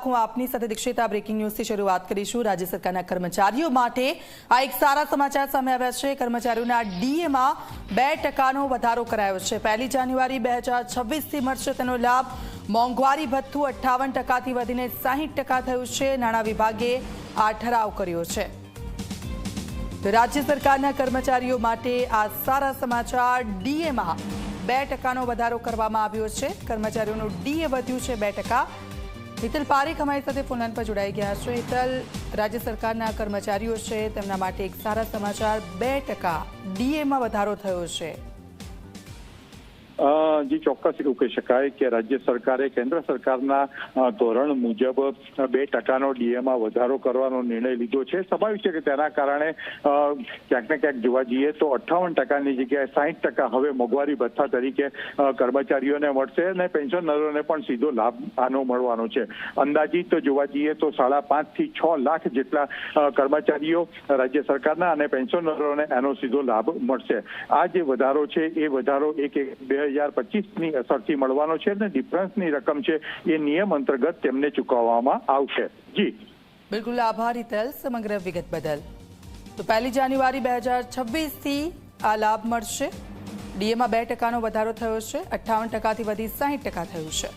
કલાક હું આપની સાથે દીક્ષિતા બ્રેકિંગ ન્યૂઝથી શરૂઆત કરીશું। રાજ્ય સરકારના કર્મચારીઓ માટે આ એક સારા સમાચાર સામે આવ્યા છે। કર્મચારીઓના ડીએમાં 2% વધારો કરાયો છે। 1 જાન્યુઆરી 2026થી મળશે તેનો લાભ। મોંઘવારી ભથ્થું 58%થી વધીને 60% થયું છે। નાણાં વિભાગે આ ઠરાવ કર્યો છે। તો રાજ્ય સરકારના કર્મચારીઓ માટે આ સારા સમાચાર। ડીએમાં 2% વધારો કરવામાં આવ્યો છે। કર્મચારીઓનું ડીએ વધ્યું છે 2%। હિતલ પારેખ અમારી સાથે ફોન લાઈન પર જોડાઈ ગયા છે। હિતલ, રાજ્ય સરકારના કર્મચારીઓ છે તેમના માટે એક સારા સમાચાર, 2% ડીએમાં વધારો થયો છે। જી ચોક્કસ એવું કહી શકાય કે રાજ્ય સરકારે કેન્દ્ર સરકારના ધોરણ મુજબ 2%નો ડીએમાં વધારો કરવાનો નિર્ણય લીધો છે। સ્વાભાવિક છે કે તેના કારણે ક્યાંક ને ક્યાંક જોવા જઈએ તો 58%ની જગ્યાએ 60% હવે મોંઘવારી ભથ્થા તરીકે કર્મચારીઓને મળશે અને પેન્શનરોને પણ સીધો લાભ આનો મળવાનો છે। અંદાજિત જોવા જઈએ તો 5.5 થી 6 લાખ જેટલા કર્મચારીઓ રાજ્ય સરકારના અને પેન્શનરોને આનો સીધો લાભ મળશે। આ જે વધારો છે એ વધારો 2025ની અસરથી મળવાનો છે અને ડિફરન્સની રકમ છે એ નિયમ અંતર્ગત તેમને ચૂકવવામાં આવશે। જી બિલકુલ, આભાર હિતલ સમગ્ર વિગત બદલ। તો 1 જાન્યુઆરી 2026થી આ લાભ મળશે। ડીએમાં 2%નો વધારો થયો છે। 58%થી વધી 60% થયું છે।